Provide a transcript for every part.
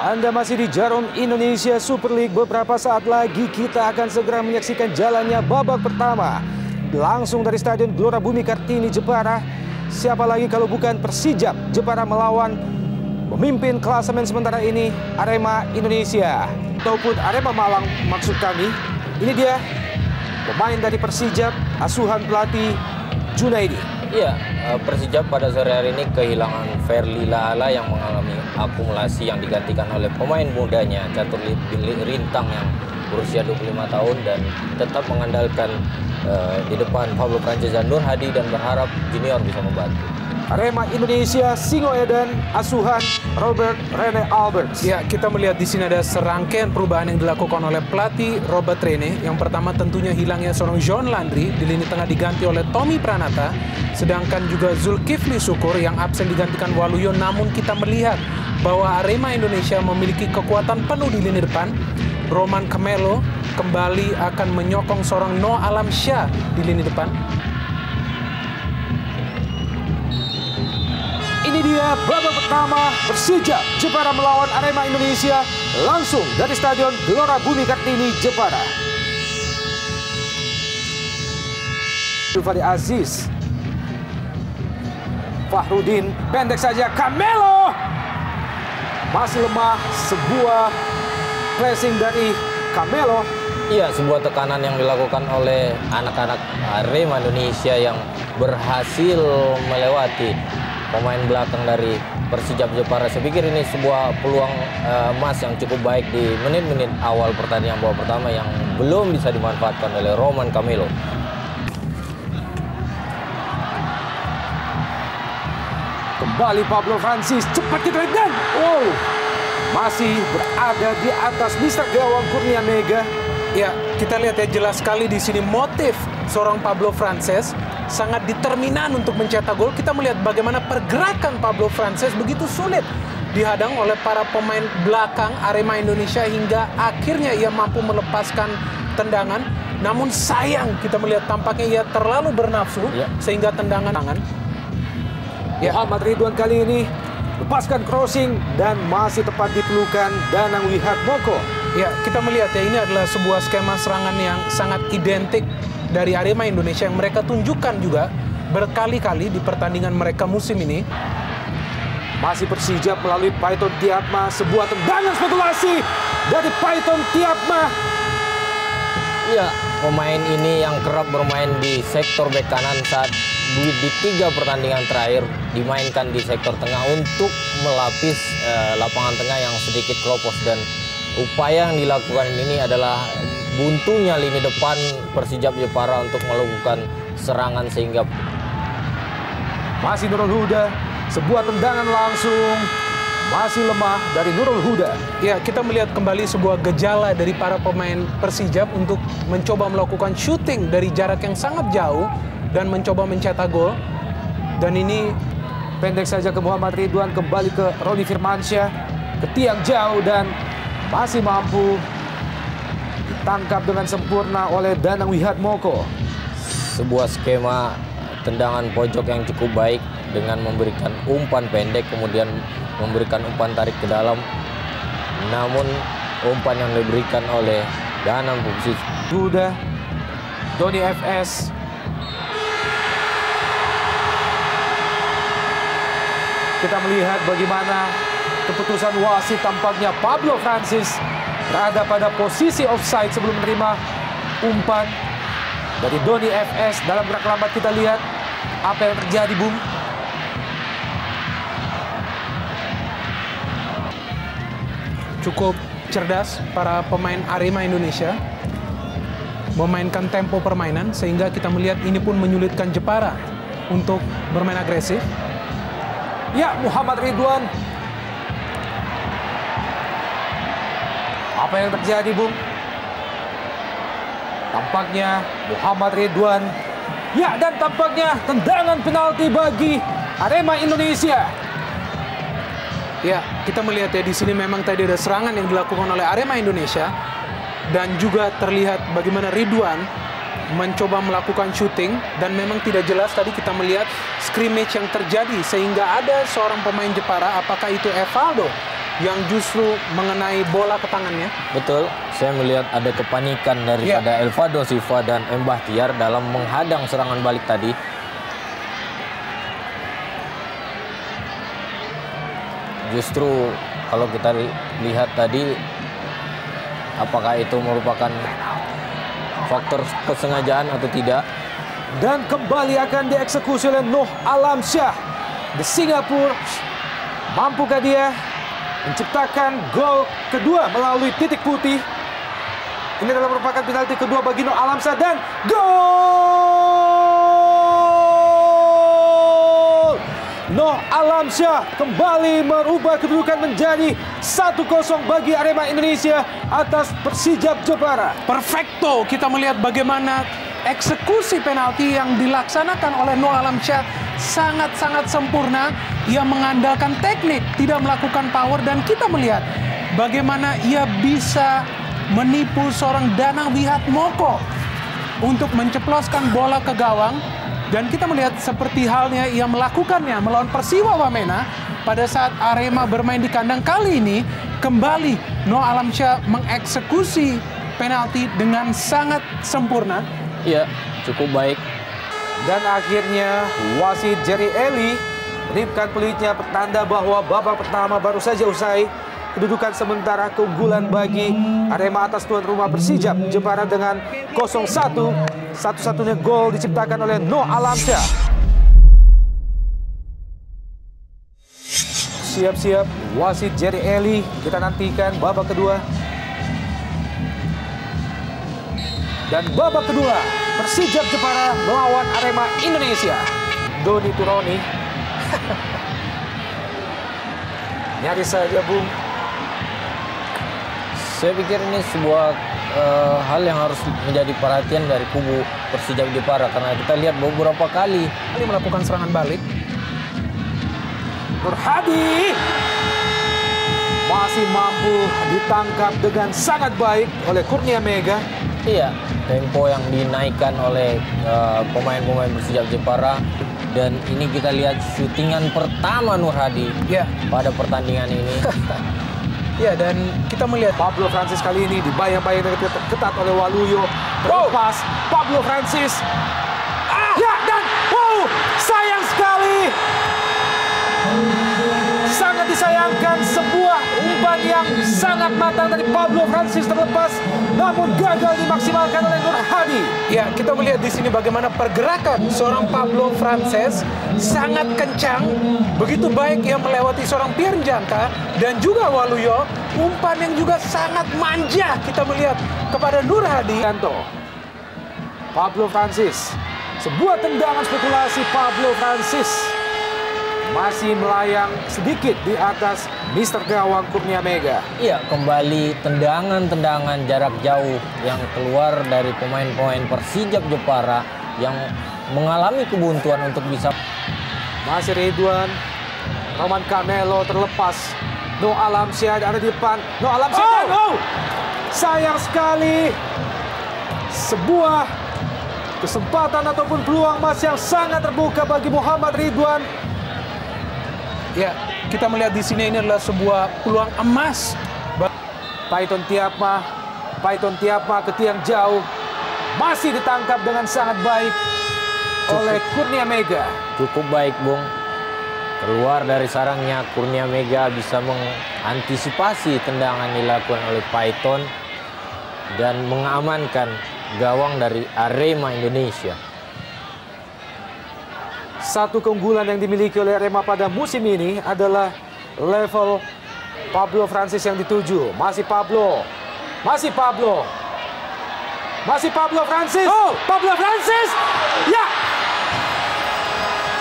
Anda masih di Jarum Indonesia Super League. Beberapa saat lagi kita akan segera menyaksikan jalannya babak pertama. Langsung dari Stadion Gelora Bumi Kartini, Jepara. Siapa lagi kalau bukan Persijap Jepara melawan pemimpin klasemen sementara ini Arema Indonesia. Ataupun Arema Malang maksud kami. Ini dia pemain dari Persijap, asuhan pelatih Junaidi. Iya, Persijap pada sore hari ini kehilangan Ferli Lahala yang mengalami akumulasi yang digantikan oleh pemain mudanya Catur Rintang yang berusia 25 tahun dan tetap mengandalkan di depan Pablo Frances dan Nur Hadi dan berharap junior bisa membantu. Arema Indonesia, Singoedan, asuhan Robert Rene Alberts. Ya, kita melihat di sini ada serangkaian perubahan yang dilakukan oleh pelatih Robert Rene. Yang pertama tentunya hilangnya seorang John Landry, di lini tengah diganti oleh Tommy Pranata. Sedangkan juga Zulkifli Syukur yang absen digantikan Waluyo. Namun kita melihat bahwa Arema Indonesia memiliki kekuatan penuh di lini depan. Roman Camelo kembali akan menyokong seorang Noah Alamsyah di lini depan. Ini dia babak pertama Persijap Jepara melawan Arema Indonesia langsung dari Stadion Gelora Bumi Kartini, Jepara. Fahri Aziz, Fahrudin, pendek saja, Camelo masih lemah, sebuah pressing dari Camelo. Iya, sebuah tekanan yang dilakukan oleh anak-anak Arema Indonesia yang berhasil melewati pemain belakang dari Persijap Jepara. Saya pikir ini sebuah peluang emas yang cukup baik di menit-menit awal pertandingan babak pertama yang belum bisa dimanfaatkan oleh Roman Camelo. Kembali Pablo Francis, cepat kita lihat dan masih berada di atas Mister Gawang Kurnia Mega. Ya, kita lihat ya jelas sekali di sini motif seorang Pablo Frances sangat determinan untuk mencetak gol. Kita melihat bagaimana pergerakan Pablo Frances begitu sulit dihadang oleh para pemain belakang Arema Indonesia hingga akhirnya ia mampu melepaskan tendangan. Namun sayang kita melihat tampaknya ia terlalu bernafsu sehingga tendangan tangan. Ya, Muhammad Ridwan kali ini lepaskan crossing dan masih tepat dipelukan Danang Wihatmoko. Ya, kita melihat ya ini adalah sebuah skema serangan yang sangat identik dari Arema Indonesia yang mereka tunjukkan juga berkali-kali di pertandingan mereka musim ini. Masih Persijap melalui Python Tiatma, sebuah tendangan spekulasi dari Python Tiatma. Iya, pemain ini yang kerap bermain di sektor bek kanan saat di 3 pertandingan terakhir dimainkan di sektor tengah untuk melapis lapangan tengah yang sedikit keropos, dan upaya yang dilakukan ini adalah buntunya lini depan Persijap Jepara untuk melakukan serangan sehingga masih Nurul Huda, sebuah tendangan langsung masih lemah dari Nurul Huda. Ya, kita melihat kembali sebuah gejala dari para pemain Persijap untuk mencoba melakukan shooting dari jarak yang sangat jauh dan mencoba mencetak gol. Dan ini pendek saja ke Muhammad Ridwan, kembali ke Roni Firmansyah, ke tiang jauh dan masih mampu ditangkap dengan sempurna oleh Danang Wihatmoko. Sebuah skema tendangan pojok yang cukup baik dengan memberikan umpan pendek kemudian memberikan umpan tarik ke dalam. Namun umpan yang diberikan oleh Danang posisi Huda, Doni FS. Kita melihat bagaimana keputusan wasit, tampaknya Pablo Francis berada pada posisi offside sebelum menerima umpan dari Doni FS. Dalam gerak lambat kita lihat apa yang terjadi, Bung. cukup cerdas para pemain Arema Indonesia memainkan tempo permainan sehingga kita melihat ini pun menyulitkan Jepara untuk bermain agresif. Ya, Muhammad Ridwan. Apa yang terjadi, Bung? Tampaknya Muhammad Ridwan. Ya, dan tampaknya tendangan penalti bagi Arema Indonesia. Ya, kita melihat ya di sini memang tadi ada serangan yang dilakukan oleh Arema Indonesia dan juga terlihat bagaimana Ridwan mencoba melakukan shooting dan memang tidak jelas tadi kita melihat scrimmage yang terjadi sehingga ada seorang pemain Jepara, apakah itu Evaldo yang justru mengenai bola ke tangannya. Betul, saya melihat ada kepanikan daripada Elvado Silva dan M. Bahtiar dalam menghadang serangan balik tadi. Justru kalau kita lihat tadi, apakah itu merupakan faktor kesengajaan atau tidak? Dan kembali akan dieksekusi oleh Noh Alamsyah di Singapura. Mampukah dia menciptakan gol kedua melalui titik putih? Ini adalah merupakan penalti kedua bagi Noh Alamsyah dan gol! Noh Alamsyah kembali merubah kedudukan menjadi 1-0 bagi Arema Indonesia atas Persijap Jepara. Perfecto, kita melihat bagaimana eksekusi penalti yang dilaksanakan oleh Noh Alamsyah sangat-sangat sempurna. Ia mengandalkan teknik, tidak melakukan power, dan kita melihat bagaimana ia bisa menipu seorang Danang Wihatmoko untuk menceploskan bola ke gawang. Dan kita melihat seperti halnya ia melakukannya melawan Persiwa Wamena pada saat Arema bermain di kandang. Kali ini kembali Noh Alamsyah mengeksekusi penalti dengan sangat sempurna. Iya, cukup baik. Dan akhirnya wasit Jerry Eli menipkan pelitnya, pertanda bahwa babak pertama baru saja usai. Kedudukan sementara keunggulan bagi Arema atas tuan rumah Persijap Jepara dengan 0-1. Satu-satunya gol diciptakan oleh Noh Alamsyah. Siap-siap wasit Jerry Eli, kita nantikan babak kedua. Dan babak kedua, Persijap Jepara melawan Arema Indonesia. Doni Turoni. Nyaris saja, Bung. Saya pikir ini sebuah hal yang harus menjadi perhatian dari kubu Persijap Jepara, karena kita lihat beberapa kali Melakukan serangan balik. Nur Hadi masih mampu ditangkap dengan sangat baik oleh Kurnia Mega. Iya, tempo yang dinaikkan oleh pemain-pemain Persijap Jepara. Dan ini kita lihat syutingan pertama Nur Hadi pada pertandingan ini. Ya, dan kita melihat Pablo Francis kali ini dibayang-bayang ketat oleh Waluyo. Terlepas Pablo Francis. Ya, dan wow, sayang sekali. Sangat disayangkan, sebuah umpan yang sangat matang dari Pablo Francis terlepas, namun gagal dimaksimalkan oleh Nur Hadi. ya, kita melihat di sini bagaimana pergerakan seorang Pablo Francis sangat kencang, begitu baik ia melewati seorang Pierre Njaka dan juga Waluyo. Umpan yang juga sangat manja kita melihat kepada Nur Hadi. Pablo Francis, sebuah tendangan spekulasi Pablo Francis masih melayang sedikit di atas Mister Gawang Kurnia Mega. Iya, kembali tendangan-tendangan jarak jauh yang keluar dari pemain-pemain Persijap Jepara yang mengalami kebuntuan untuk bisa. Masih Ridwan, Roman Camelo terlepas. Noh Alamsyah ada di depan. Noh Alamsyah, sayang sekali. Sebuah kesempatan ataupun peluang emas yang sangat terbuka bagi Muhammad Ridwan. Ya, kita melihat di sini ini adalah sebuah peluang emas. Paiton Tiapma ke tiang jauh, masih ditangkap dengan sangat baik oleh Kurnia Mega. Cukup baik, Bung. Keluar dari sarangnya, Kurnia Mega bisa mengantisipasi tendangan dilakukan oleh Paiton dan mengamankan gawang dari Arema Indonesia. Satu keunggulan yang dimiliki oleh Arema pada musim ini adalah level Pablo Francis yang dituju. Masih Pablo Francis. Pablo Francis. Ya.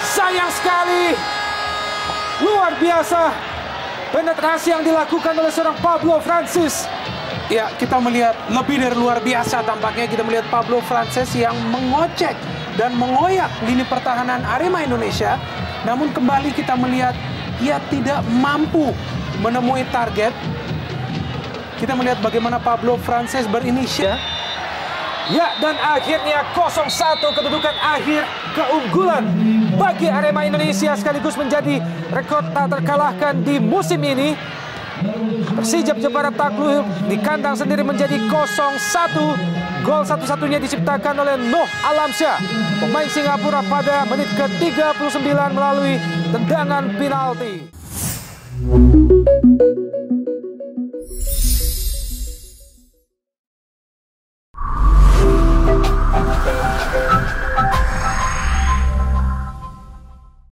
Sayang sekali. Luar biasa penetrasi yang dilakukan oleh seorang Pablo Francis. Ya, kita melihat lebih dari luar biasa tampaknya. Kita melihat Pablo Francis yang mengocek dan mengoyak lini pertahanan Arema Indonesia. Namun kembali kita melihat ia tidak mampu menemui target. Kita melihat bagaimana Pablo Francis berinisiatif. Ya, dan akhirnya 0-1 kedudukan akhir, keunggulan bagi Arema Indonesia sekaligus menjadi rekor tak terkalahkan di musim ini. Persijap Jepara takluk di kandang sendiri menjadi 0-1. Gol satu-satunya diciptakan oleh Noh Alamsyah, pemain Singapura pada menit ke-39 melalui tendangan penalti.